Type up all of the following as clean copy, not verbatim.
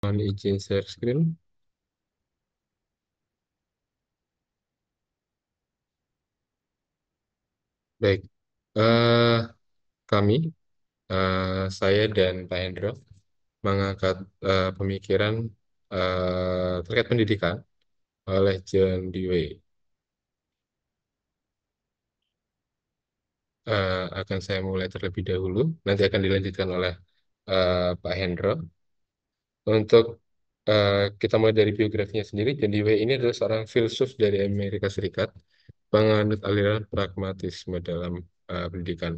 Mohon izin share screen. Baik, eh, kami, saya dan Pak Hendro mengangkat pemikiran terkait pendidikan oleh John Dewey. Akan saya mulai terlebih dahulu, nanti akan dilanjutkan oleh Pak Hendro. Untuk kita mulai dari biografinya sendiri, John Dewey ini adalah seorang filsuf dari Amerika Serikat, penganut aliran pragmatisme dalam pendidikan.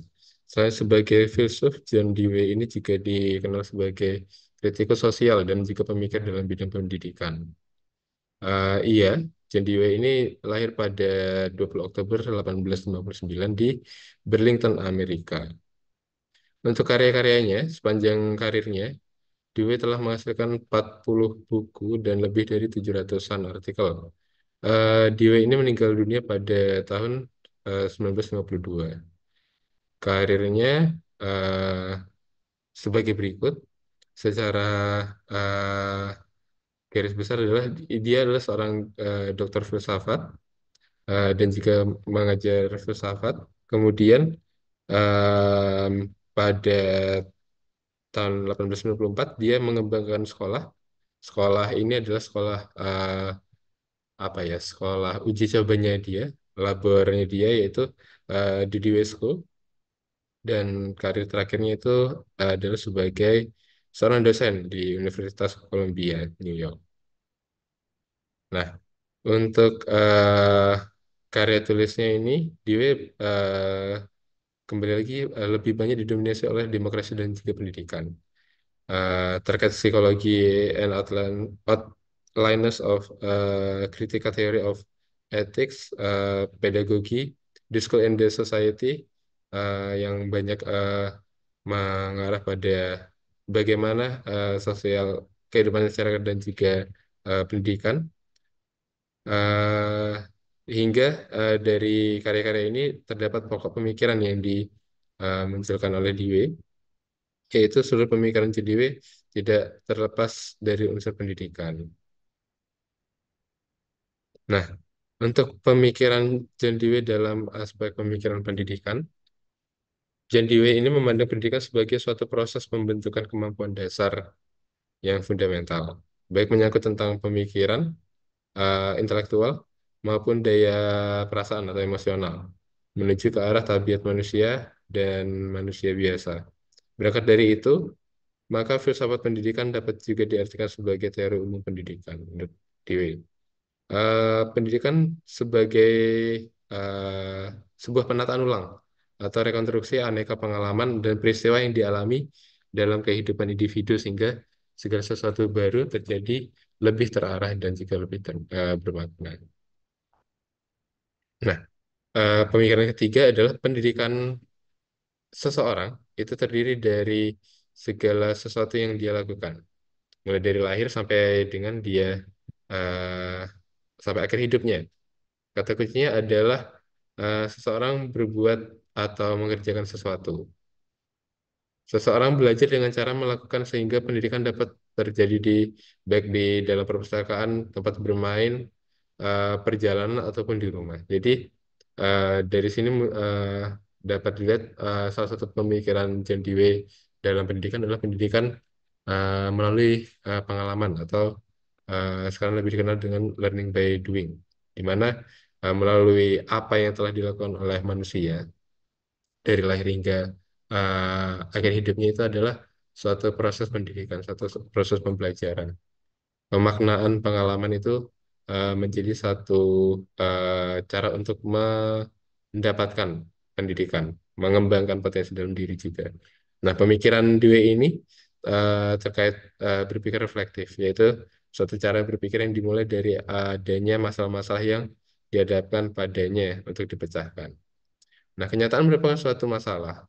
Saya sebagai filsuf, John Dewey ini juga dikenal sebagai kritikus sosial dan juga pemikir dalam bidang pendidikan. Iya, John Dewey ini lahir pada 20 Oktober 1859 di Burlington, Amerika. Untuk karya-karyanya, sepanjang karirnya, Dewey telah menghasilkan 40 buku dan lebih dari 700-an artikel. Dewey ini meninggal dunia pada tahun 1952. Karirnya eh, sebagai berikut. Secara eh, garis besar adalah dia adalah seorang dokter filsafat dan juga mengajar filsafat. Kemudian pada tahun 1894 dia mengembangkan sekolah. Sekolah ini adalah sekolah apa ya? Sekolah uji cobanya dia, labornya dia yaitu di Dewey School. Dan karir terakhirnya itu adalah sebagai seorang dosen di Universitas Columbia, New York. Nah, untuk karya tulisnya ini, Dewey kembali lagi lebih banyak didominasi oleh demokrasi dan juga pendidikan. Terkait psikologi and outlines of critical theory of ethics, pedagogi, discourse in the society, yang banyak mengarah pada bagaimana sosial kehidupan masyarakat dan juga pendidikan. eh Hingga dari karya-karya ini terdapat pokok pemikiran yang dimunculkan oleh Dewey, yaitu seluruh pemikiran Dewey tidak terlepas dari unsur pendidikan. Nah, untuk pemikiran John Dewey dalam aspek pemikiran pendidikan, John Dewey ini memandang pendidikan sebagai suatu proses pembentukan kemampuan dasar yang fundamental, baik menyangkut tentang pemikiran, intelektual, maupun daya perasaan atau emosional, menuju ke arah tabiat manusia dan manusia biasa. Berangkat dari itu, maka filsafat pendidikan dapat juga diartikan sebagai teori umum pendidikan menurut Dewey. Pendidikan sebagai eh, sebuah penataan ulang atau rekonstruksi aneka pengalaman dan peristiwa yang dialami dalam kehidupan individu sehingga segala sesuatu baru terjadi lebih terarah dan juga lebih bermakna. Nah, pemikiran ketiga adalah pendidikan seseorang itu terdiri dari segala sesuatu yang dia lakukan, mulai dari lahir sampai dengan dia eh, sampai akhir hidupnya. Kata kuncinya adalah seseorang berbuat atau mengerjakan sesuatu. Seseorang belajar dengan cara melakukan sehingga pendidikan dapat terjadi baik di dalam perpustakaan, tempat bermain, perjalanan ataupun di rumah. Jadi dari sini dapat dilihat salah satu pemikiran John Dewey dalam pendidikan adalah pendidikan melalui pengalaman atau sekarang lebih dikenal dengan learning by doing, di mana melalui apa yang telah dilakukan oleh manusia dari lahir hingga akhir hidupnya itu adalah suatu proses pendidikan, suatu proses pembelajaran. Pemaknaan pengalaman itu menjadi satu cara untuk mendapatkan pendidikan, mengembangkan potensi dalam diri juga. Nah, pemikiran Dewey ini terkait berpikir reflektif, yaitu suatu cara berpikir yang dimulai dari adanya masalah-masalah yang dihadapkan padanya untuk dipecahkan. Nah, kenyataan merupakan suatu masalah.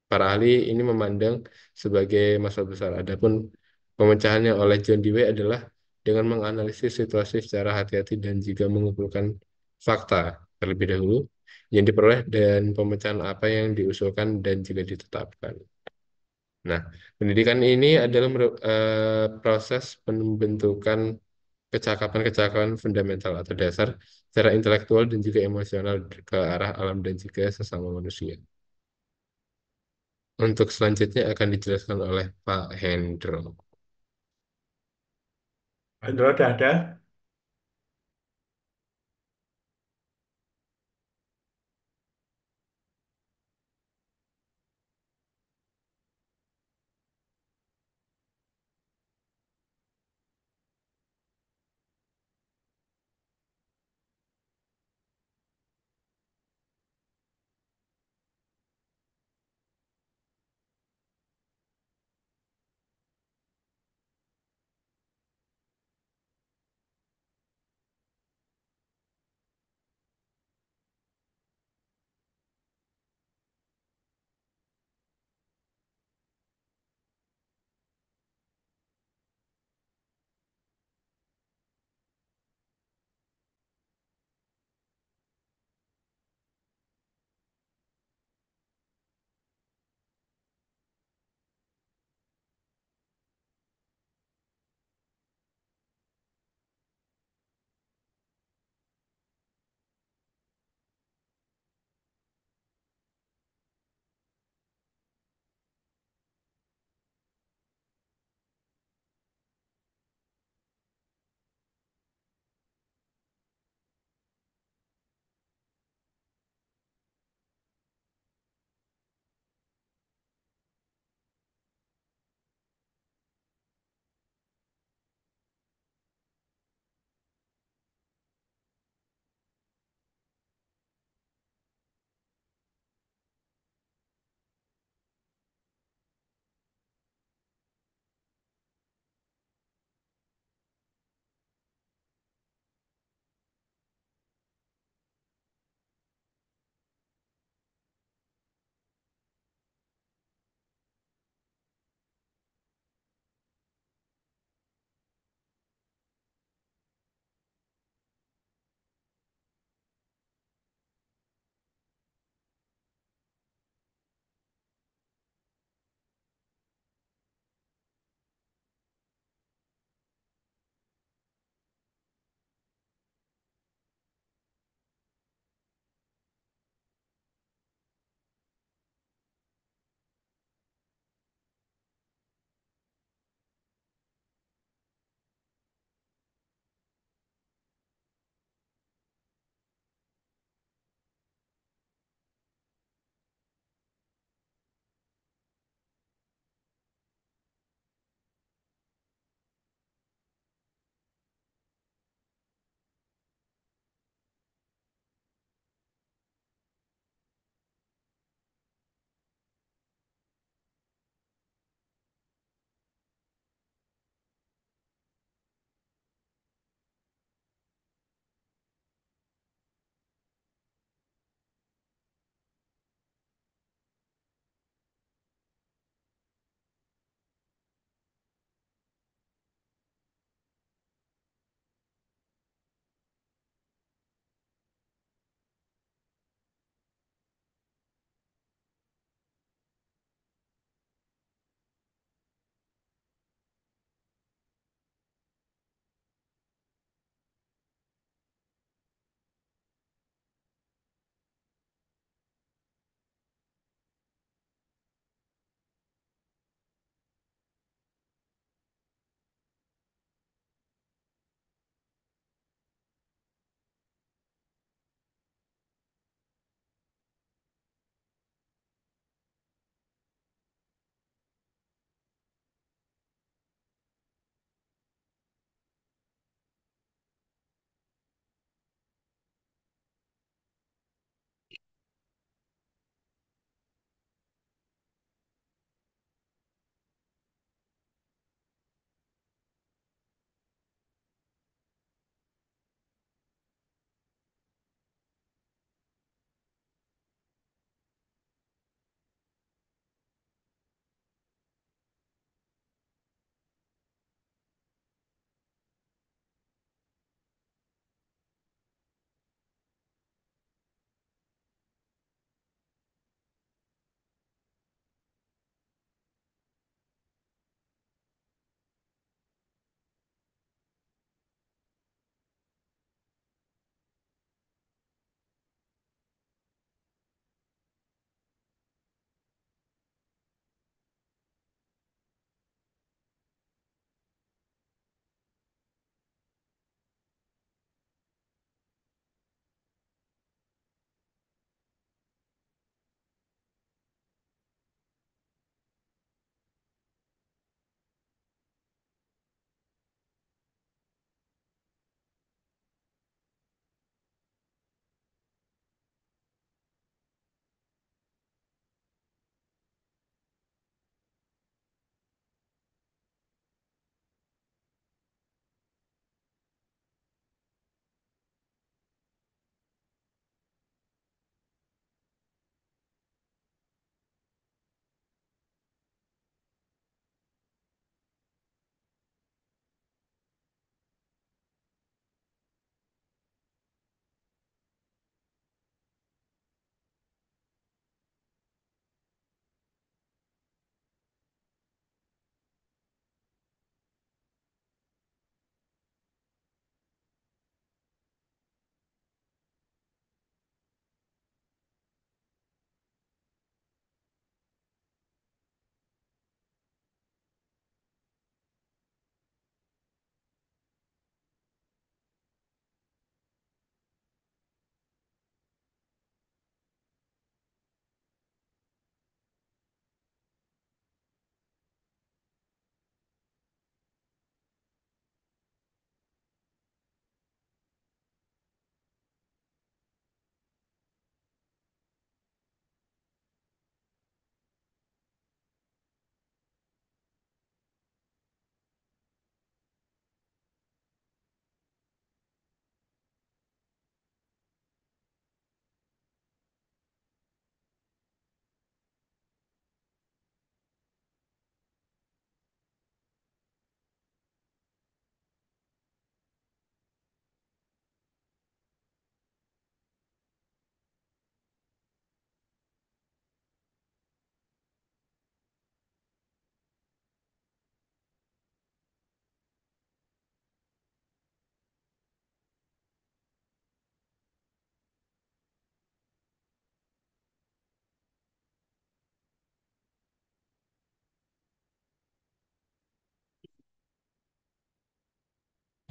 Para ahli ini memandang sebagai masalah besar. Adapun pemecahannya oleh John Dewey adalah dengan menganalisis situasi secara hati-hati dan juga mengumpulkan fakta terlebih dahulu yang diperoleh dan pemecahan apa yang diusulkan dan juga ditetapkan. Nah, pendidikan ini adalah proses pembentukan kecakapan-kecakapan fundamental atau dasar secara intelektual dan juga emosional ke arah alam dan juga sesama manusia. Untuk selanjutnya akan dijelaskan oleh Pak Hendro. Andro udah ada?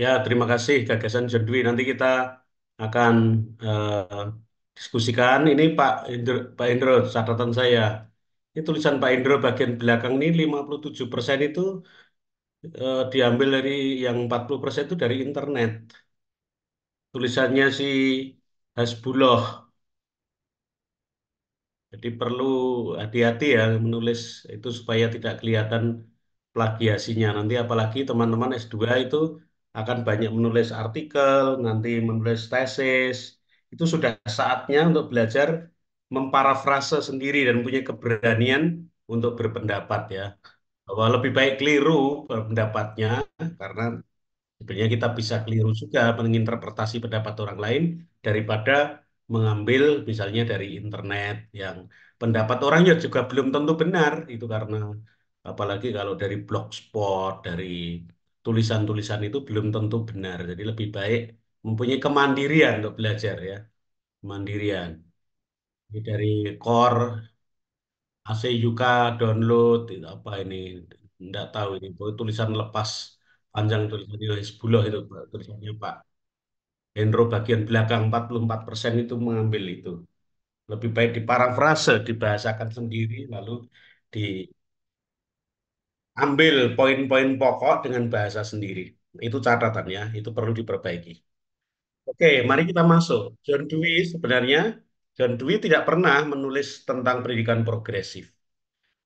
Ya, terima kasih gagasan John Dwi. Nanti kita akan eh, diskusikan. Ini Pak Indro, catatan saya. Ini tulisan Pak Indro bagian belakang ini 57% itu diambil dari yang 40% itu dari internet. Tulisannya si Hasbullah. Jadi perlu hati-hati ya menulis itu supaya tidak kelihatan plagiasinya. Nanti apalagi teman-teman S2 itu akan banyak menulis artikel, nanti menulis tesis. Itu sudah saatnya untuk belajar memparafrase sendiri dan punya keberanian untuk berpendapat ya. Bahwa lebih baik keliru pendapatnya karena sebenarnya kita bisa keliru juga menginterpretasi pendapat orang lain daripada mengambil misalnya dari internet yang pendapat orang ya juga belum tentu benar itu karena apalagi kalau dari blogspot, dari tulisan-tulisan itu belum tentu benar. Jadi lebih baik mempunyai kemandirian untuk belajar ya, kemandirian. Ini dari core AC Yuka download itu apa ini? Enggak tahu ini. Pokoknya tulisan lepas panjang tulisannya Hizbullah itu Pak. Tulisannya Pak Hendro bagian belakang 44% itu mengambil itu. Lebih baik diparafrase, dibahasakan sendiri lalu diambil poin-poin pokok dengan bahasa sendiri. Itu catatan ya, itu perlu diperbaiki. Oke, mari kita masuk. John Dewey sebenarnya John Dewey tidak pernah menulis tentang pendidikan progresif.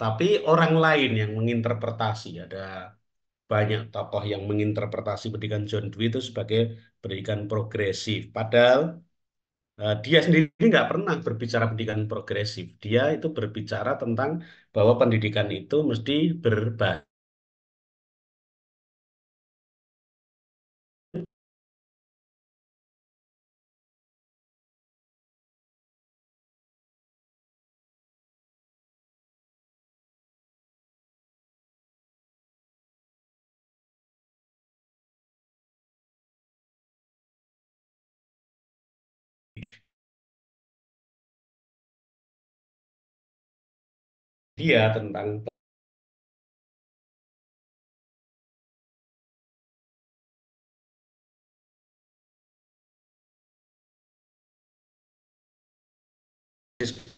Tapi orang lain yang menginterpretasi, ada banyak tokoh yang menginterpretasi pendidikan John Dewey itu sebagai pendidikan progresif. Padahal dia sendiri nggak pernah berbicara pendidikan progresif. Dia itu berbicara tentang bahwa pendidikan itu mesti berbasis dia tentang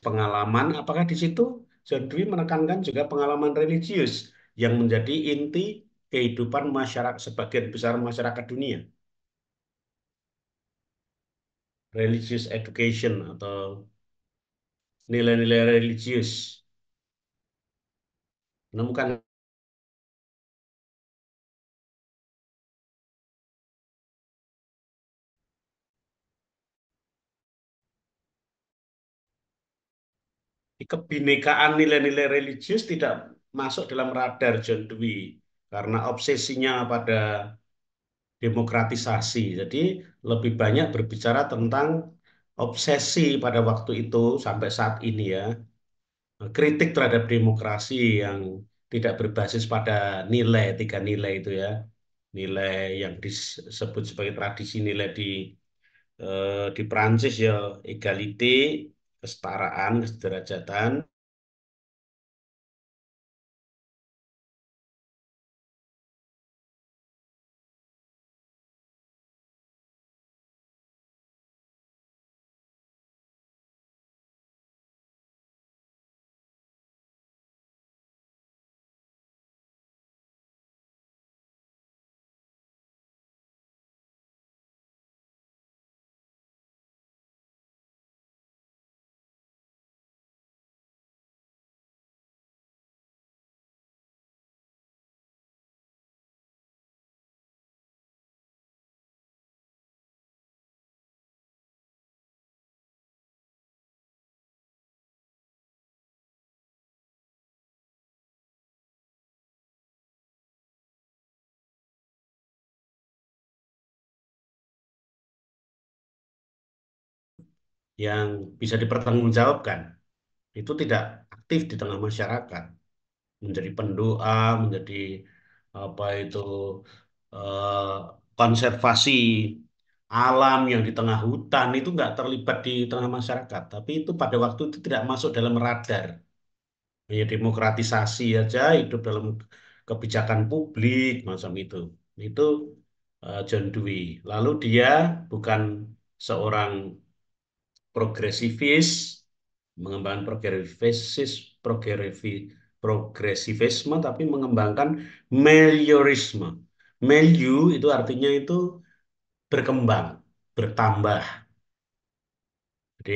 pengalaman. Apakah di situ John Dewey menekankan juga pengalaman religius yang menjadi inti kehidupan masyarakat sebagian besar masyarakat dunia, religious education atau nilai-nilai religius. Menemukan kebinekaan nilai-nilai religius tidak masuk dalam radar John Dewey karena obsesinya pada demokratisasi. Jadi lebih banyak berbicara tentang obsesi pada waktu itu sampai saat ini ya, kritik terhadap demokrasi yang tidak berbasis pada nilai, tiga nilai itu ya. Nilai yang disebut sebagai tradisi nilai di Prancis ya, egalite, kesetaraan, kesederajatan, yang bisa dipertanggungjawabkan. Itu tidak aktif di tengah masyarakat, menjadi pendoa, menjadi apa itu eh, konservasi alam yang di tengah hutan itu nggak terlibat di tengah masyarakat. Tapi itu pada waktu itu tidak masuk dalam radar. Hanya demokratisasi aja hidup dalam kebijakan publik macam itu. Itu John Dewey. Lalu dia bukan seorang progresivis, mengembangkan progresivisme, tapi mengembangkan meliorisme. Melio itu artinya itu berkembang, bertambah. Jadi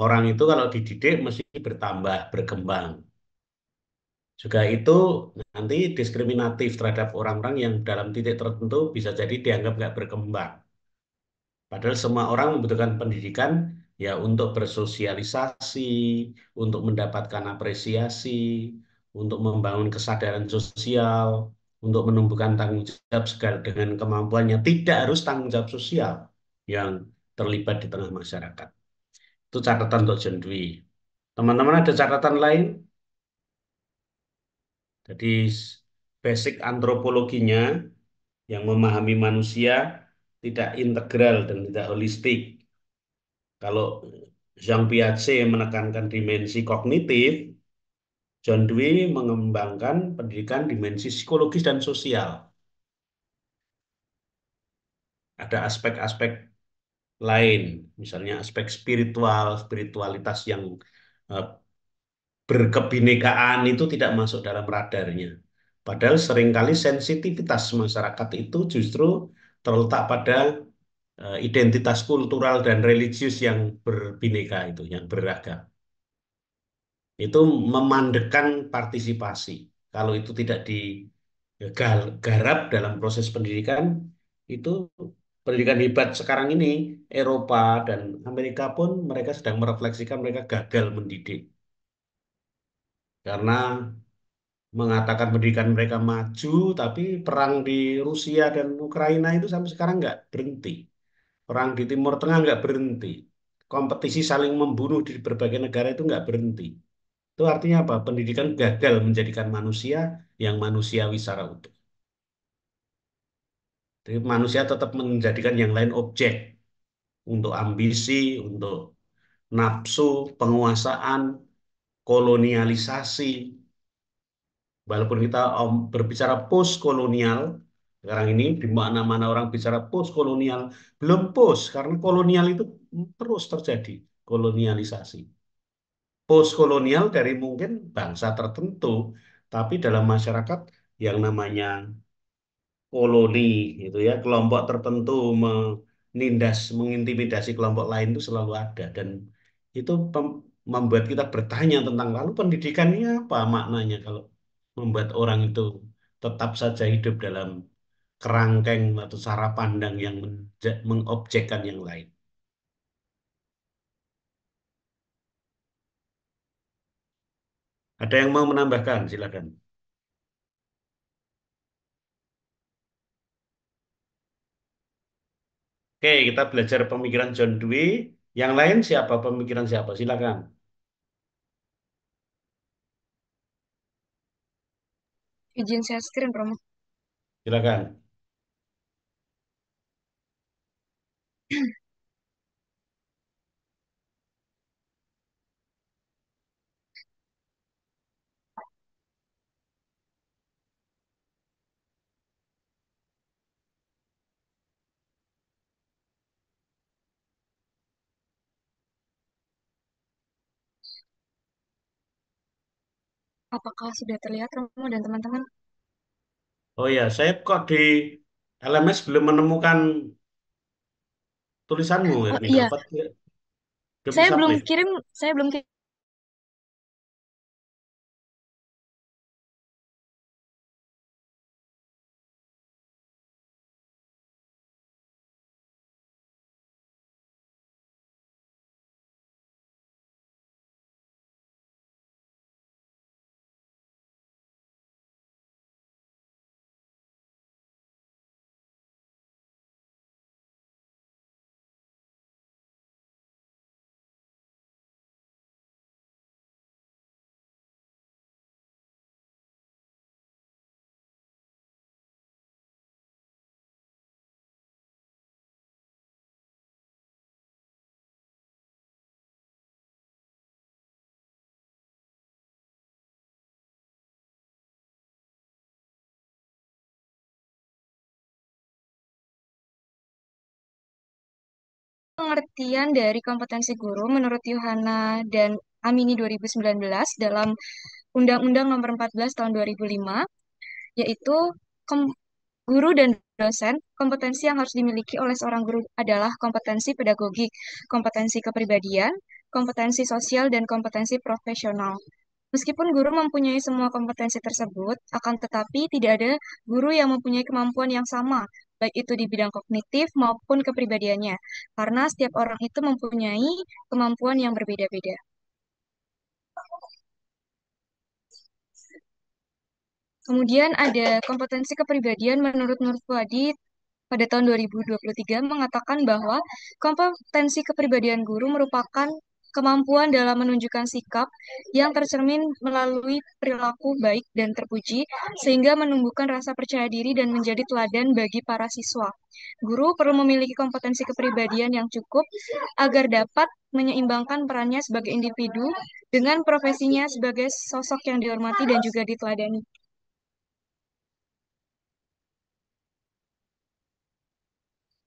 orang itu kalau dididik mesti bertambah, berkembang. Juga itu nanti diskriminatif terhadap orang-orang yang dalam titik tertentu bisa jadi dianggap nggak berkembang. Padahal semua orang membutuhkan pendidikan ya untuk bersosialisasi, untuk mendapatkan apresiasi, untuk membangun kesadaran sosial, untuk menumbuhkan tanggung jawab segala dengan kemampuannya. Tidak harus tanggung jawab sosial yang terlibat di tengah masyarakat. Itu catatan untuk John Dewey. Teman-teman ada catatan lain? Jadi basic antropologinya yang memahami manusia tidak integral dan tidak holistik. Kalau Jean Piaget menekankan dimensi kognitif, John Dewey mengembangkan pendidikan dimensi psikologis dan sosial. Ada aspek-aspek lain, misalnya aspek spiritual, spiritualitas yang eh, berkebinekaan itu tidak masuk dalam radarnya. Padahal seringkali sensitivitas masyarakat itu justru terletak pada identitas kultural dan religius yang berbineka itu, yang beragam. Itu memandekan partisipasi. Kalau itu tidak digarap dalam proses pendidikan, itu pendidikan hebat sekarang ini, Eropa dan Amerika pun mereka sedang merefleksikan mereka gagal mendidik. Karena mengatakan pendidikan mereka maju, tapi perang di Rusia dan Ukraina itu sampai sekarang nggak berhenti. Perang di Timur Tengah nggak berhenti. Kompetisi saling membunuh di berbagai negara itu nggak berhenti. Itu artinya apa? Pendidikan gagal menjadikan manusia yang manusiawi secara utuh. Jadi manusia tetap menjadikan yang lain objek untuk ambisi, untuk nafsu, penguasaan, kolonialisasi. Walaupun kita berbicara post kolonial, sekarang ini di mana-mana orang bicara post kolonial, belum post karena kolonial itu terus terjadi, kolonialisasi. Post kolonial dari mungkin bangsa tertentu, tapi dalam masyarakat yang namanya koloni gitu ya, kelompok tertentu menindas, mengintimidasi kelompok lain itu selalu ada dan itu membuat kita bertanya tentang lalu pendidikannya apa maknanya kalau membuat orang itu tetap saja hidup dalam kerangkeng atau cara pandang yang mengobjekkan yang lain. Ada yang mau menambahkan? Silakan. Oke, kita belajar pemikiran John Dewey. Yang lain siapa? Pemikiran siapa? Silakan. Izin share screen, Romo. Silakan. Apakah sudah terlihat, Romo dan teman-teman? Oh ya, saya kok di LMS belum menemukan tulisanmu, Oh Erni iya, dapat belum saya belum submit. kirim, saya belum kirim. pengertian dari kompetensi guru menurut Yohana dan Amini 2019 dalam Undang-Undang Nomor 14 Tahun 2005, yaitu kom- guru dan dosen, kompetensi yang harus dimiliki oleh seorang guru adalah kompetensi pedagogik, kompetensi kepribadian, kompetensi sosial, dan kompetensi profesional. Meskipun guru mempunyai semua kompetensi tersebut, akan tetapi tidak ada guru yang mempunyai kemampuan yang sama, baik itu di bidang kognitif maupun kepribadiannya, karena setiap orang itu mempunyai kemampuan yang berbeda-beda. Kemudian ada kompetensi kepribadian menurut Nur Fuadi pada tahun 2023 mengatakan bahwa kompetensi kepribadian guru merupakan kemampuan dalam menunjukkan sikap yang tercermin melalui perilaku baik dan terpuji, sehingga menumbuhkan rasa percaya diri dan menjadi teladan bagi para siswa. Guru perlu memiliki kompetensi kepribadian yang cukup agar dapat menyeimbangkan perannya sebagai individu dengan profesinya sebagai sosok yang dihormati dan juga diteladani.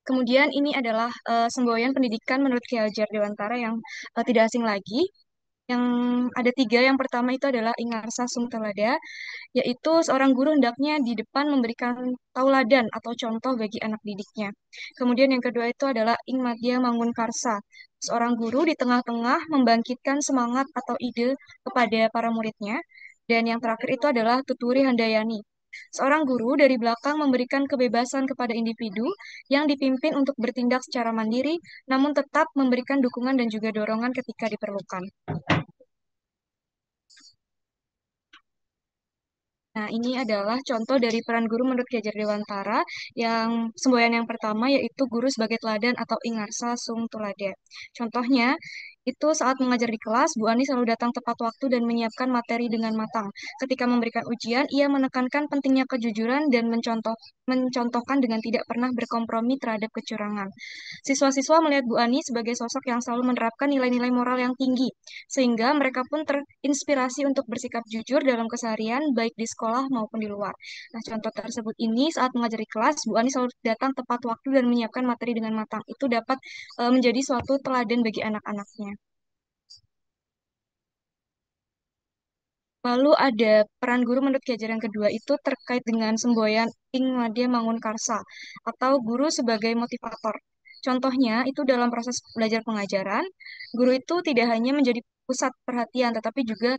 Kemudian ini adalah semboyan pendidikan menurut Ki Hajar Dewantara yang tidak asing lagi. Yang ada tiga. Yang pertama itu adalah Ingarsa Sung Telada, yaitu seorang guru hendaknya di depan memberikan tauladan atau contoh bagi anak didiknya. Kemudian yang kedua itu adalah Ing Madya Mangun Karsa, seorang guru di tengah-tengah membangkitkan semangat atau ide kepada para muridnya. Dan yang terakhir itu adalah Tuturi Handayani, seorang guru dari belakang memberikan kebebasan kepada individu yang dipimpin untuk bertindak secara mandiri, namun tetap memberikan dukungan dan juga dorongan ketika diperlukan. Nah, ini adalah contoh dari peran guru menurut Ki Hajar Dewantara. Yang semboyan yang pertama yaitu guru sebagai teladan atau Ingarsa Sung Tulada. Contohnya, itu saat mengajar di kelas, Bu Ani selalu datang tepat waktu dan menyiapkan materi dengan matang. Ketika memberikan ujian, ia menekankan pentingnya kejujuran dan mencontohkan dengan tidak pernah berkompromi terhadap kecurangan. Siswa-siswa melihat Bu Ani sebagai sosok yang selalu menerapkan nilai-nilai moral yang tinggi, sehingga mereka pun terinspirasi untuk bersikap jujur dalam keseharian, baik di sekolah maupun di luar. Nah, contoh tersebut ini saat mengajar di kelas, Bu Ani selalu datang tepat waktu dan menyiapkan materi dengan matang. Itu dapat menjadi suatu teladan bagi anak-anaknya. Lalu ada peran guru menurut Ki Hajar yang kedua itu terkait dengan semboyan Ing Madya Mangun Karsa atau guru sebagai motivator. Contohnya itu dalam proses belajar pengajaran, guru itu tidak hanya menjadi pusat perhatian tetapi juga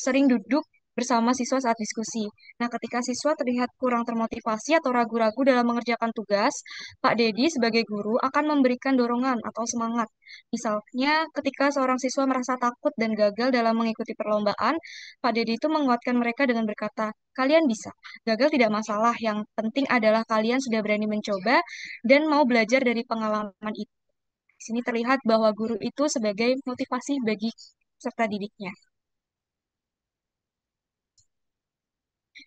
sering duduk bersama siswa saat diskusi. Nah, ketika siswa terlihat kurang termotivasi atau ragu-ragu dalam mengerjakan tugas, Pak Dedi sebagai guru akan memberikan dorongan atau semangat. Misalnya, ketika seorang siswa merasa takut dan gagal dalam mengikuti perlombaan, Pak Dedi itu menguatkan mereka dengan berkata, kalian bisa, gagal tidak masalah, yang penting adalah kalian sudah berani mencoba dan mau belajar dari pengalaman itu. Di sini terlihat bahwa guru itu sebagai motivasi bagi peserta didiknya.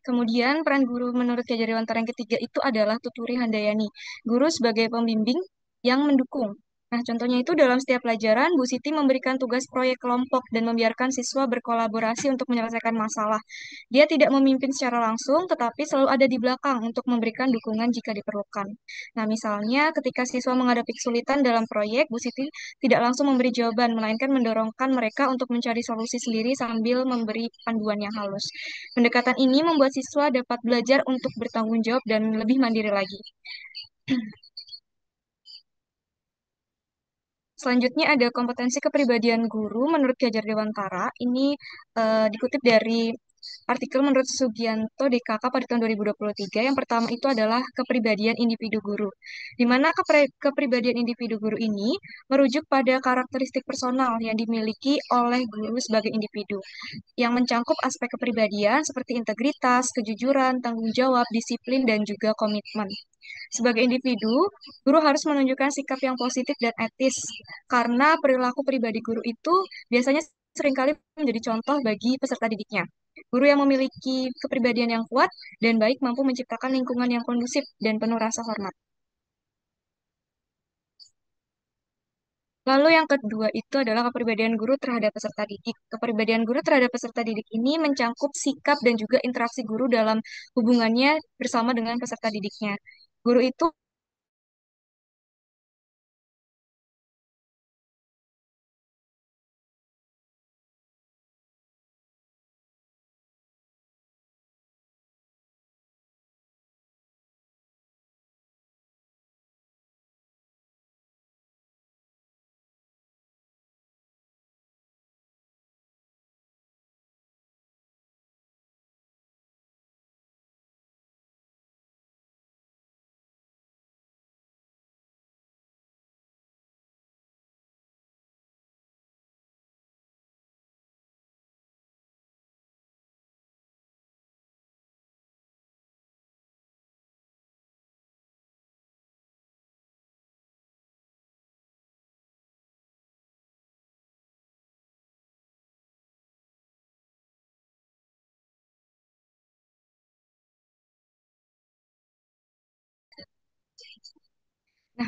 Kemudian peran guru menurut Ki Hajar Dewantara yang ketiga itu adalah Tuturi Handayani, guru sebagai pembimbing yang mendukung. Nah, contohnya itu dalam setiap pelajaran, Bu Siti memberikan tugas proyek kelompok dan membiarkan siswa berkolaborasi untuk menyelesaikan masalah. Dia tidak memimpin secara langsung, tetapi selalu ada di belakang untuk memberikan dukungan jika diperlukan. Nah, misalnya ketika siswa menghadapi kesulitan dalam proyek, Bu Siti tidak langsung memberi jawaban, melainkan mendorongkan mereka untuk mencari solusi sendiri sambil memberi panduan yang halus. Pendekatan ini membuat siswa dapat belajar untuk bertanggung jawab dan lebih mandiri lagi. Selanjutnya ada kompetensi kepribadian guru menurut Ki Hajar Dewantara. Ini dikutip dari artikel menurut Sugianto DKK pada tahun 2023. Yang pertama itu adalah kepribadian individu guru, di mana kepribadian individu guru ini merujuk pada karakteristik personal yang dimiliki oleh guru sebagai individu, yang mencangkup aspek kepribadian seperti integritas, kejujuran, tanggung jawab, disiplin, dan juga komitmen. Sebagai individu, guru harus menunjukkan sikap yang positif dan etis, karena perilaku pribadi guru itu biasanya seringkali menjadi contoh bagi peserta didiknya. Guru yang memiliki kepribadian yang kuat dan baik mampu menciptakan lingkungan yang kondusif dan penuh rasa hormat. Lalu yang kedua itu adalah kepribadian guru terhadap peserta didik. Kepribadian guru terhadap peserta didik ini mencangkup sikap dan juga interaksi guru dalam hubungannya bersama dengan peserta didiknya. Guru itu Nah,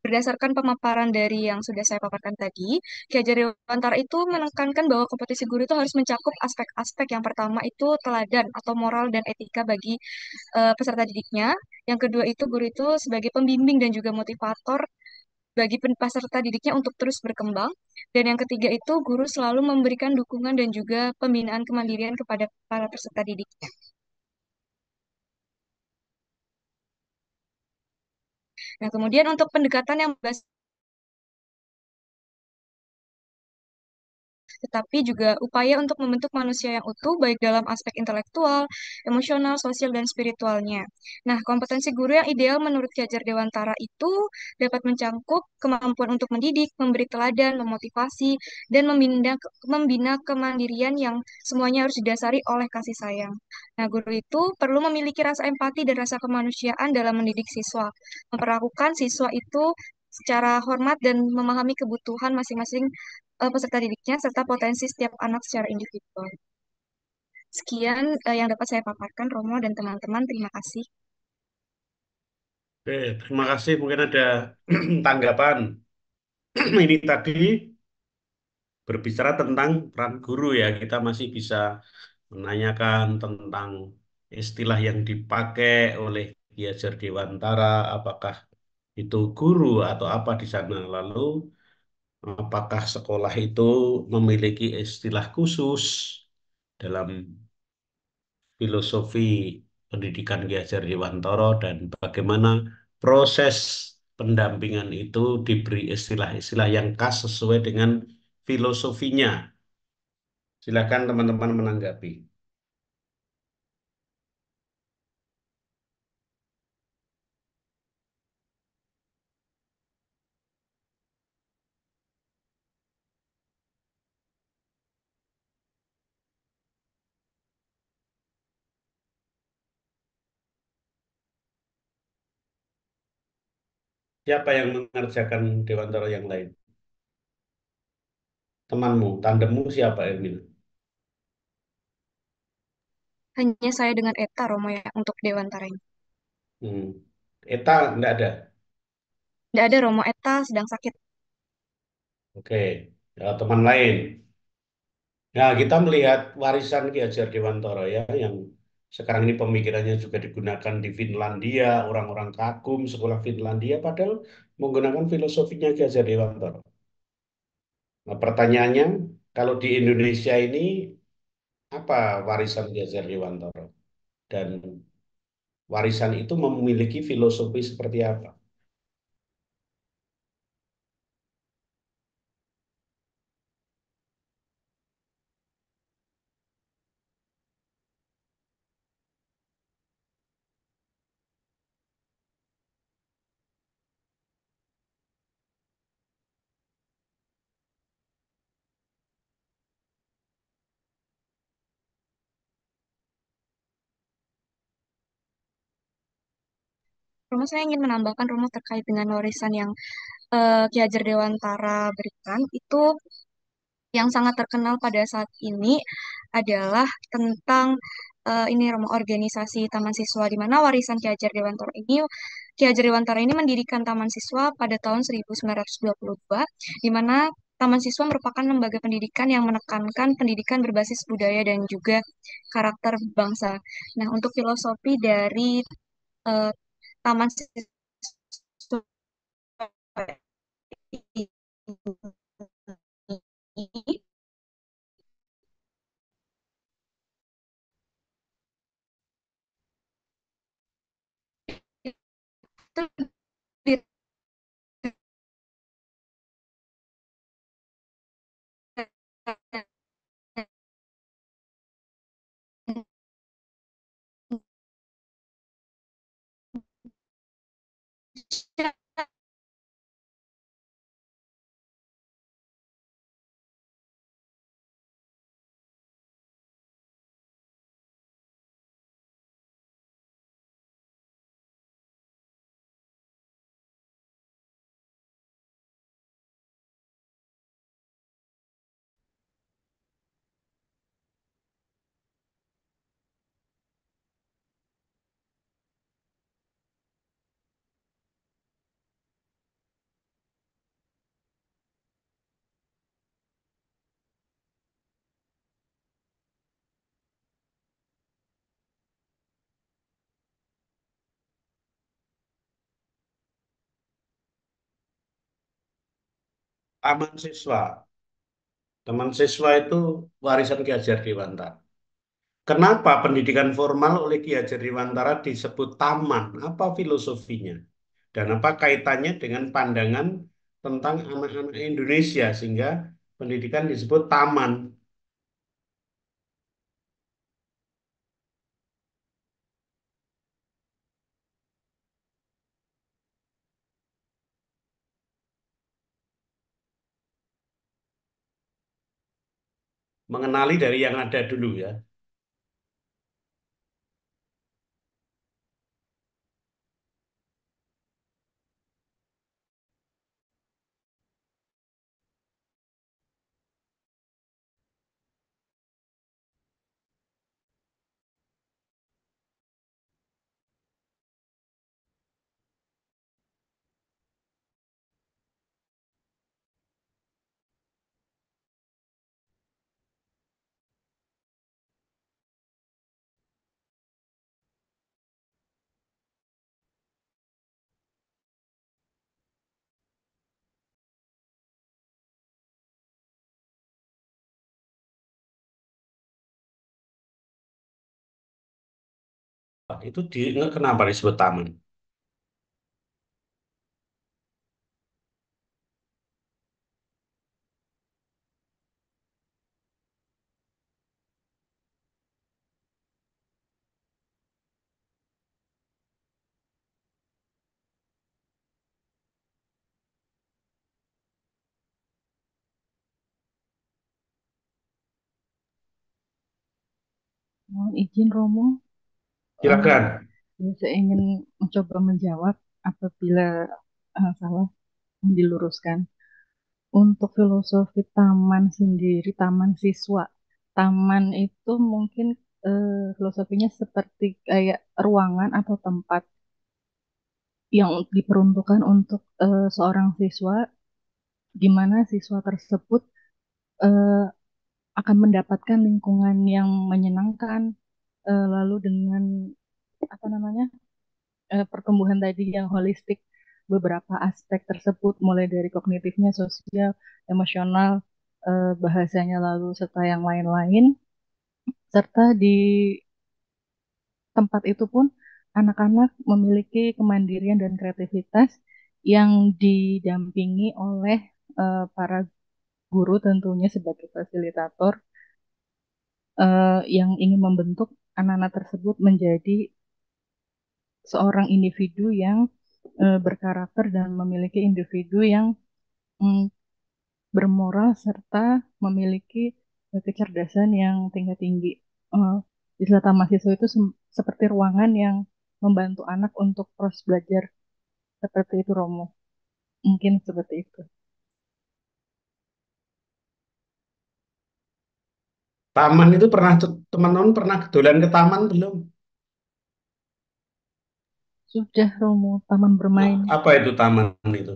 berdasarkan pemaparan dari yang sudah saya paparkan tadi, Ki Hajar Dewantara itu menekankan bahwa kompetisi guru itu harus mencakup aspek-aspek yang pertama itu teladan atau moral dan etika bagi peserta didiknya. Yang kedua itu guru itu sebagai pembimbing dan juga motivator bagi peserta didiknya untuk terus berkembang. Dan yang ketiga itu guru selalu memberikan dukungan dan juga pembinaan kemandirian kepada para peserta didiknya. Nah, kemudian untuk pendekatan yang tetapi juga upaya untuk membentuk manusia yang utuh, baik dalam aspek intelektual, emosional, sosial, dan spiritualnya. Nah, kompetensi guru yang ideal menurut Ki Hajar Dewantara itu dapat mencangkup kemampuan untuk mendidik, memberi teladan, memotivasi, dan membina kemandirian yang semuanya harus didasari oleh kasih sayang. Nah, guru itu perlu memiliki rasa empati dan rasa kemanusiaan dalam mendidik siswa, memperlakukan siswa itu secara hormat dan memahami kebutuhan masing-masing peserta didiknya serta potensi setiap anak secara individual. Sekian yang dapat saya paparkan, Romo dan teman-teman. Terima kasih. Oke, terima kasih. Mungkin ada tanggapan. Ini tadi berbicara tentang peran guru ya. Kita masih bisa menanyakan tentang istilah yang dipakai oleh Ki Hajar Dewantara, apakah itu guru atau apa di sana. Lalu, apakah sekolah itu memiliki istilah khusus dalam filosofi pendidikan Ki Hajar Dewantara dan bagaimana proses pendampingan itu diberi istilah-istilah yang khas sesuai dengan filosofinya. Silakan teman-teman menanggapi. Siapa yang mengerjakan Dewantara yang lain? Temanmu, tandemmu siapa, Ermin? Hanya saya dengan Eta, Romo, ya, untuk Dewantara ini. Hmm. Eta enggak ada. Tidak ada, Romo. Eta sedang sakit. Oke. Ya, teman lain. Nah, kita melihat warisan Ki Hajar Dewantara ya, yang sekarang ini pemikirannya juga digunakan di Finlandia, orang-orang kagum sekolah Finlandia, padahal menggunakan filosofinya Ki Hajar Dewantara. Nah, pertanyaannya, kalau di Indonesia ini, apa warisan Ki Hajar Dewantara? Dan warisan itu memiliki filosofi seperti apa? Romo, saya ingin menambahkan, Romo, terkait dengan warisan yang Ki Hajar Dewantara berikan. Itu yang sangat terkenal pada saat ini adalah tentang ini Romo, organisasi Taman Siswa, di mana warisan Ki Hajar Dewantara ini mendirikan Taman Siswa pada tahun 1922, di mana Taman Siswa merupakan lembaga pendidikan yang menekankan pendidikan berbasis budaya dan juga karakter bangsa. Nah, untuk filosofi dari eh, Taman Siswa ini itu Taman siswa. Taman siswa itu warisan Ki Hajar Dewantara. Kenapa pendidikan formal oleh Ki Hajar Dewantara disebut taman? Apa filosofinya? Dan apa kaitannya dengan pandangan tentang anak-anak Indonesia sehingga pendidikan disebut taman? Mengenali dari yang ada dulu ya. Itu kenapa disebut taman? Mohon izin Romo, eh, Silakan. saya ingin mencoba menjawab apabila salah diluruskan. Untuk filosofi taman sendiri, taman siswa, taman itu mungkin filosofinya seperti kayak ruangan atau tempat yang diperuntukkan untuk seorang siswa, di mana siswa tersebut eh, akan mendapatkan lingkungan yang menyenangkan, lalu dengan apa namanya pertumbuhan tadi yang holistik, beberapa aspek tersebut mulai dari kognitifnya, sosial, emosional, bahasanya lalu serta yang lain-lain, serta di tempat itu pun anak-anak memiliki kemandirian dan kreativitas yang didampingi oleh para guru tentunya sebagai fasilitator yang ingin membentuk anak-anak tersebut menjadi seorang individu yang berkarakter dan memiliki individu yang mm, bermoral serta memiliki kecerdasan yang tingkat tinggi. Eh, Wisata mahasiswa itu seperti ruangan yang membantu anak untuk proses belajar seperti itu, Romo. Mungkin seperti itu. Taman itu pernah teman-teman pernah dolan ke taman belum? Sudah, Romo, taman bermain, Apa itu taman itu?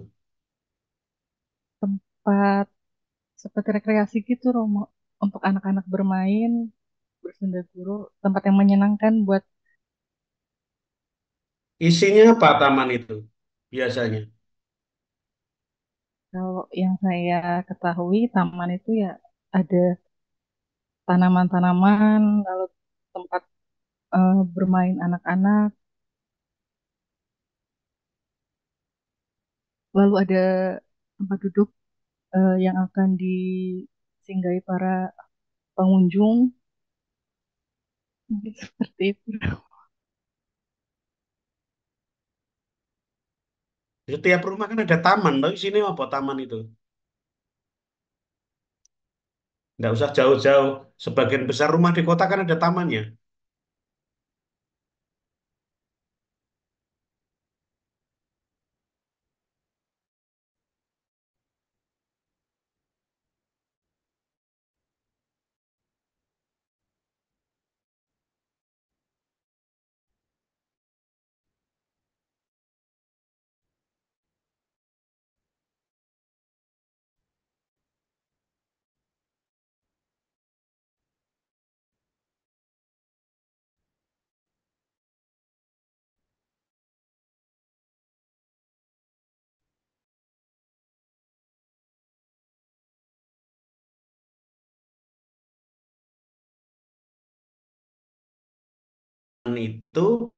tempat seperti rekreasi gitu, Romo. Untuk anak-anak bermain, bersenda guru, tempat yang menyenangkan buat Isinya apa taman itu biasanya? kalau yang saya ketahui, taman itu ya ada tanaman-tanaman, lalu tempat bermain anak-anak, lalu ada tempat duduk yang akan disinggahi para pengunjung, mungkin seperti itu. Setiap rumah kan ada taman, tapi sini apa taman itu? Nggak usah jauh-jauh. Sebagian besar rumah di kota kan ada tamannya. itu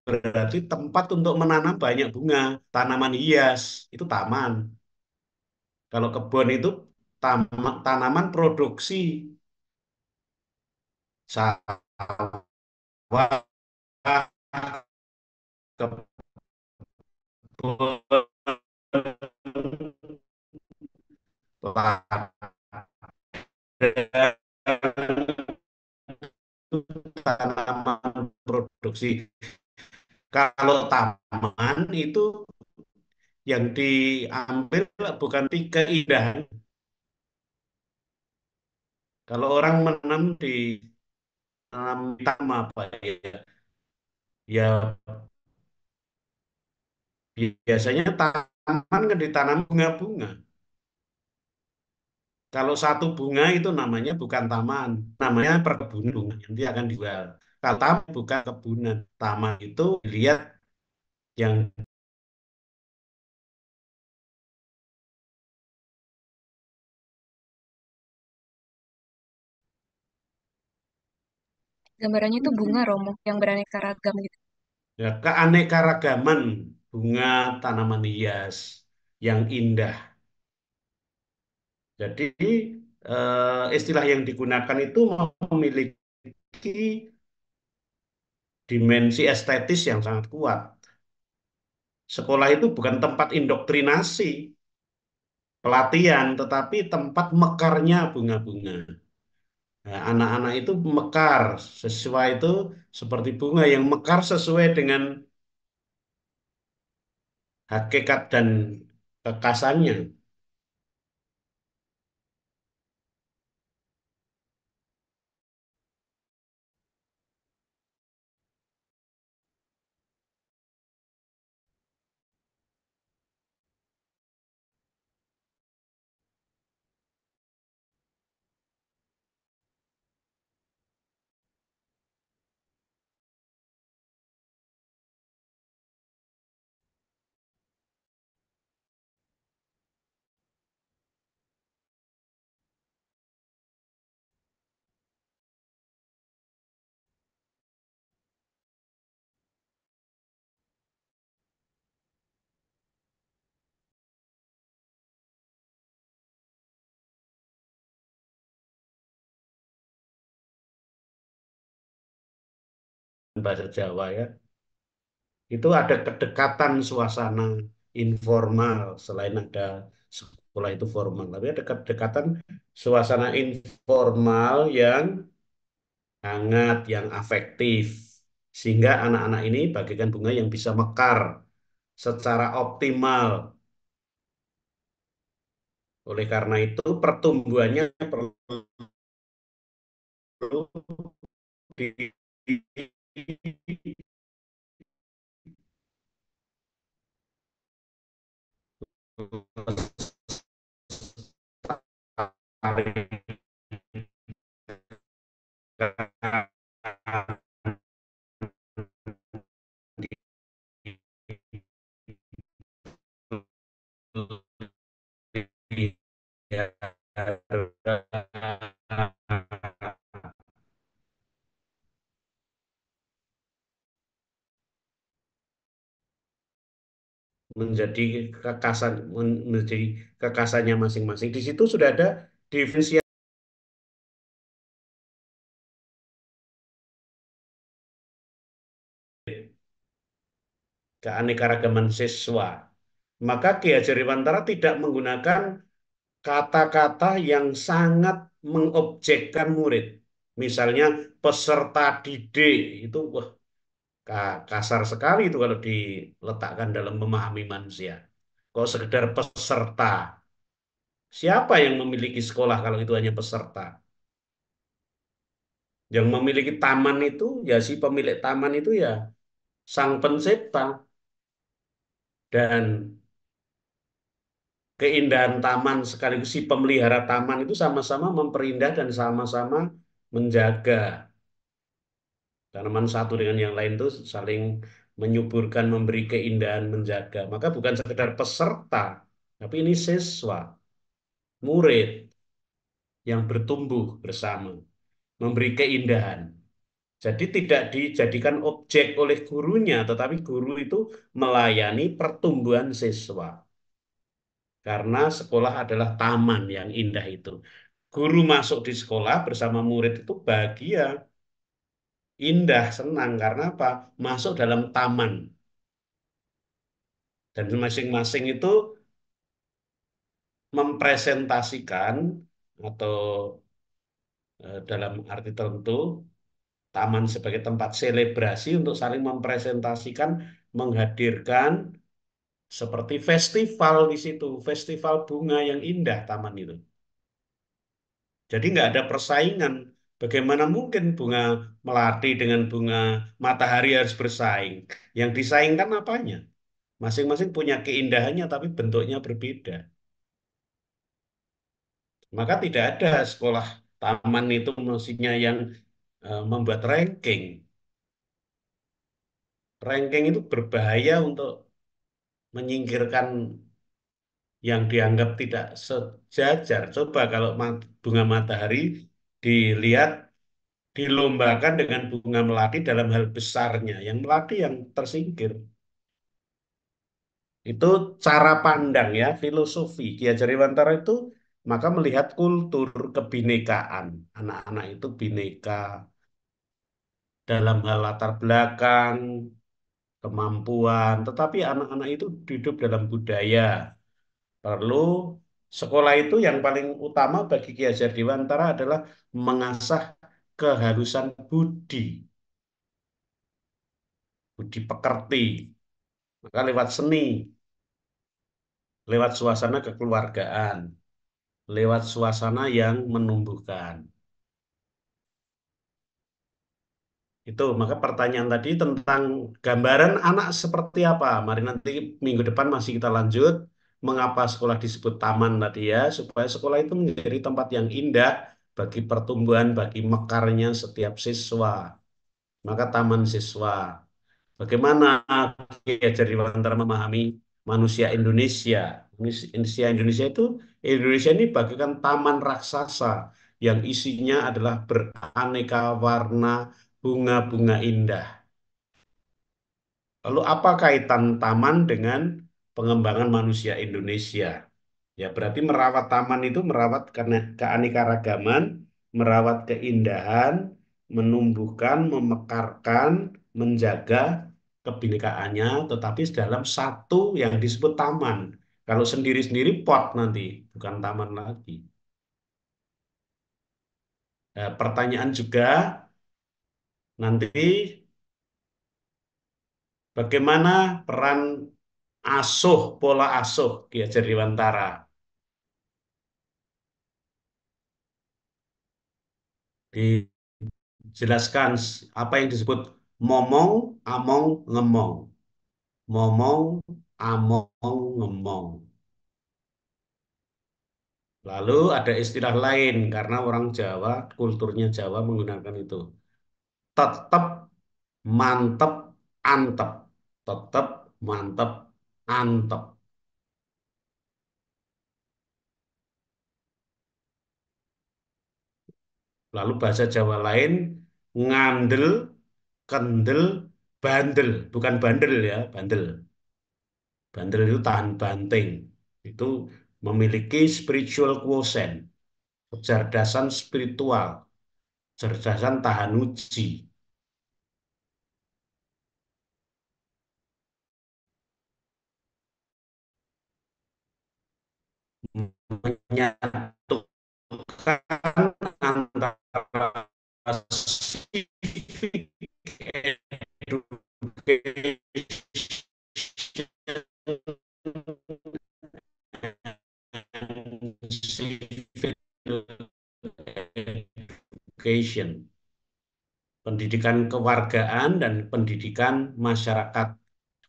berarti tempat untuk menanam banyak bunga, tanaman hias, itu taman. Kalau kebun itu tanaman produksi, sawah, kebun, ladang, itu tanaman produksi. Kalau taman itu yang diambil bukan keindahan. Kalau orang menanam di tanam taman apa ya? Ya biasanya taman kan ditanam bunga-bunga. Kalau satu bunga itu namanya bukan taman, namanya perkebunan bunga. Nanti akan dijual. Kalau taman bukan kebunan, taman itu lihat yang Gambarannya itu bunga Romo yang beraneka ragam gitu. ya, keanekaragaman bunga tanaman hias yang indah. Jadi istilah yang digunakan itu memiliki dimensi estetis yang sangat kuat. Sekolah itu bukan tempat indoktrinasi, pelatihan, tetapi tempat mekarnya bunga-bunga. Nah, anak-anak itu mekar sesuai itu seperti bunga yang mekar sesuai dengan hakikat dan kekasannya. Bahasa Jawa ya. Itu ada kedekatan suasana informal selain ada sekolah itu formal, tapi ada kedekatan suasana informal yang hangat, yang afektif. Sehingga anak-anak ini bagaikan bunga yang bisa mekar secara optimal. Oleh karena itu pertumbuhannya perlu di menjadi kekasan menjadi kekasannya masing-masing. Di situ sudah ada diferensiasi keanekaragaman siswa. Maka Ki Hajar Dewantara tidak menggunakan kata-kata yang sangat mengobjekkan murid. Misalnya peserta didik itu wah, kasar sekali itu kalau diletakkan dalam memahami manusia. Kalau sekedar peserta, siapa yang memiliki sekolah kalau itu hanya peserta? Yang memiliki taman itu ya si pemilik taman itu ya sang pencipta, dan keindahan taman sekaligus si pemelihara taman itu sama-sama memperindah dan sama-sama menjaga tanaman satu dengan yang lain itu saling menyuburkan, memberi keindahan, menjaga. Maka bukan sekedar peserta, tapi ini siswa, murid yang bertumbuh bersama, memberi keindahan. Jadi tidak dijadikan objek oleh gurunya, tetapi guru itu melayani pertumbuhan siswa. Karena sekolah adalah taman yang indah itu. Guru masuk di sekolah bersama murid itu bahagia, indah, senang. Karena apa? Masuk dalam taman. Dan masing-masing itu mempresentasikan atau dalam arti tertentu taman sebagai tempat selebrasi untuk saling mempresentasikan, menghadirkan seperti festival di situ, festival bunga yang indah taman itu. Jadi nggak ada persaingan. Bagaimana mungkin bunga melati dengan bunga matahari harus bersaing? Yang disaingkan apanya? Masing-masing punya keindahannya tapi bentuknya berbeda. Maka tidak ada sekolah taman itu mestinya yang membuat ranking. Ranking itu berbahaya untuk menyingkirkan yang dianggap tidak sejajar. Coba kalau bunga matahari dilihat dilombakan dengan bunga melati dalam hal besarnya, yang melati yang tersingkir. Itu cara pandang ya, filosofi. Ki Hajar Dewantara itu maka melihat kultur kebinekaan. Anak-anak itu bineka dalam hal latar belakang, kemampuan, tetapi anak-anak itu hidup dalam budaya. Perlu sekolah itu yang paling utama bagi Ki Hajar Dewantara adalah mengasah kehalusan budi, budi pekerti. Maka lewat seni, lewat suasana kekeluargaan, lewat suasana yang menumbuhkan. Itu, maka pertanyaan tadi tentang gambaran anak seperti apa. Mari nanti minggu depan masih kita lanjut. Mengapa sekolah disebut taman tadi ya, supaya sekolah itu menjadi tempat yang indah bagi pertumbuhan, bagi mekarnya setiap siswa. Maka taman siswa. Bagaimana Ki Hajar Dewantara memahami manusia Indonesia? Indonesia itu, Indonesia ini bagaikan taman raksasa yang isinya adalah beraneka warna bunga-bunga indah. Lalu apa kaitan taman dengan pengembangan manusia Indonesia? Ya berarti merawat taman itu merawat karena keanekaragaman, merawat keindahan, menumbuhkan, memekarkan, menjaga kebinekaannya, tetapi dalam satu yang disebut taman. Kalau sendiri-sendiri pot nanti, bukan taman lagi. Nah, pertanyaan juga nanti bagaimana peran asuh, pola asuh Ki Hajar Dewantara. Dijelaskan apa yang disebut momong, among, ngemong. Momong, among, ngemong. Lalu ada istilah lain karena orang Jawa, kulturnya Jawa menggunakan itu. Tetep, mantep, antep. Tetep, mantep, antep. Lalu bahasa Jawa lain, ngandel, kendel, bandel. Bukan bandel ya, bandel. Bandel itu tahan banting. Itu memiliki spiritual quotient, kecerdasan spiritual, kecerdasan tahan uji. Menyatukan antara civic education, pendidikan kewargaan dan pendidikan masyarakat.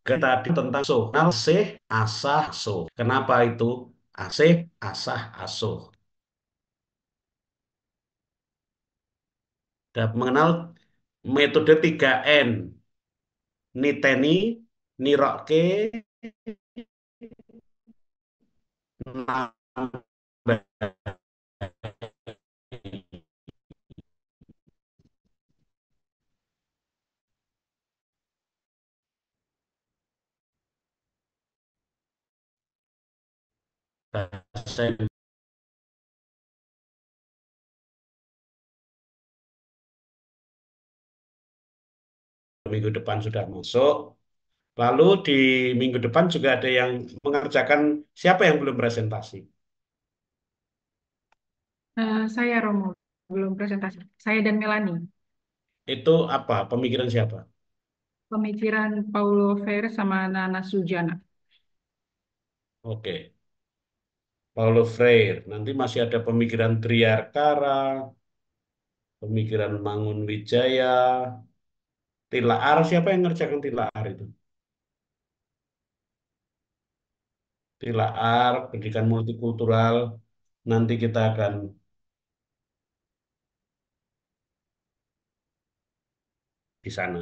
Tadi tentang soal asih, asah, asuh. Kenapa itu asih, asah, asuh? Dan mengenal metode 3N, niteni, niroke, nambah. saya minggu depan sudah masuk. Lalu di minggu depan juga ada yang mengerjakan, siapa yang belum presentasi? Saya Romo, belum presentasi. Saya dan Melani. Itu apa? Pemikiran siapa? Pemikiran Paulo Freire sama Nana Sujana. Oke, Paulo Freire. Nanti masih ada pemikiran Triarkara, pemikiran Mangun Wijaya, Tilaar. Siapa yang ngerjakan Tilaar itu? Tilaar, pendidikan multikultural. Nanti kita akan di sana.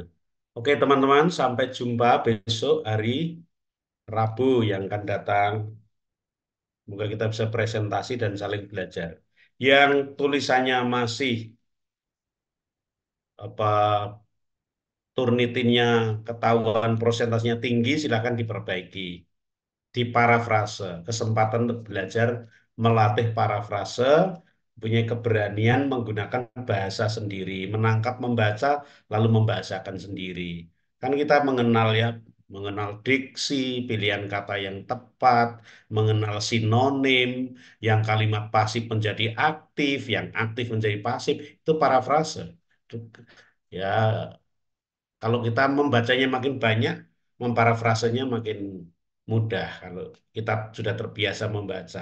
Oke, teman-teman, sampai jumpa besok hari Rabu yang akan datang. Semoga kita bisa presentasi dan saling belajar. Yang tulisannya masih apa turnitinnya ketahuan prosentasenya tinggi, silakan diperbaiki. Di parafrase, kesempatan untuk belajar melatih parafrase, punya keberanian menggunakan bahasa sendiri, menangkap membaca lalu membahasakan sendiri. Kan kita mengenal ya, mengenal diksi, pilihan kata yang tepat, mengenal sinonim, yang kalimat pasif menjadi aktif, yang aktif menjadi pasif, itu parafrase. Ya, kalau kita membacanya makin banyak, memparafrasenya makin mudah. Kalau kita sudah terbiasa membaca,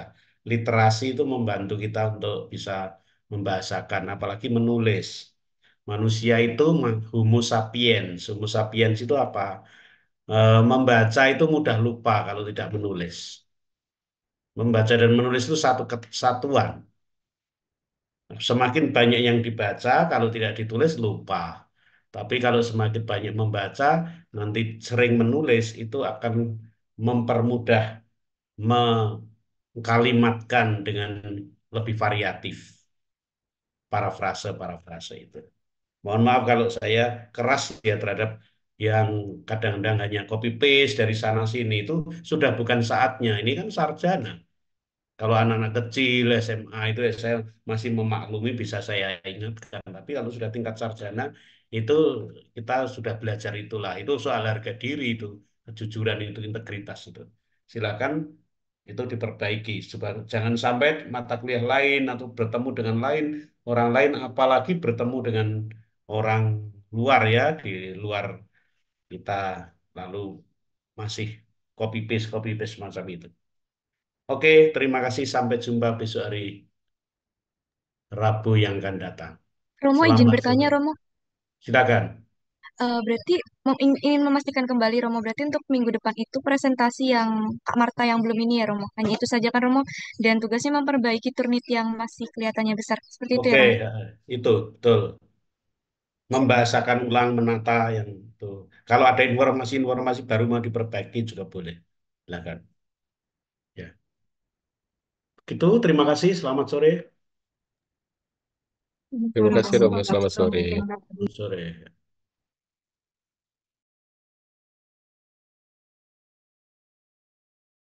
literasi itu membantu kita untuk bisa membahasakan, apalagi menulis. Manusia itu Homo sapiens. Homo sapiens itu apa? Membaca itu mudah lupa kalau tidak menulis. Membaca dan menulis itu satu kesatuan. Semakin banyak yang dibaca, kalau tidak ditulis lupa. Tapi kalau semakin banyak membaca, nanti sering menulis, itu akan mempermudah mengkalimatkan dengan lebih variatif parafrase-parafrase itu. Mohon maaf kalau saya keras ya terhadap yang kadang-kadang hanya copy paste dari sana sini, itu sudah bukan saatnya. Ini kan sarjana. Kalau anak-anak kecil SMA itu ya saya masih memaklumi, bisa saya ingatkan. Tapi kalau sudah tingkat sarjana itu kita sudah belajar itulah. Itu soal harga diri itu, kejujuran itu, integritas itu. Silakan itu diperbaiki. Jangan sampai mata kuliah lain atau bertemu dengan orang lain, apalagi bertemu dengan orang luar ya, di luar kita, lalu masih copy paste macam itu. Oke, terima kasih. Sampai jumpa besok hari Rabu yang akan datang. Romo izin Selamat bertanya, sore. Romo. Silakan. Berarti ingin memastikan kembali, Romo. Berarti untuk minggu depan itu presentasi yang Kak Marta yang belum ini ya, Romo. Hanya itu saja kan, Romo. Dan tugasnya memperbaiki turnit yang masih kelihatannya besar. Seperti itu ya, Oke, Romo. itu betul. Membahasakan ulang, menata yang itu. Kalau ada informasi-informasi baru mau diperbaiki juga boleh. Silakan. Ya. Gitu, terima kasih. Selamat sore. Terima Terima kasih kasih, Romo, Pak. selamat sore. Terima kasih. Selamat sore.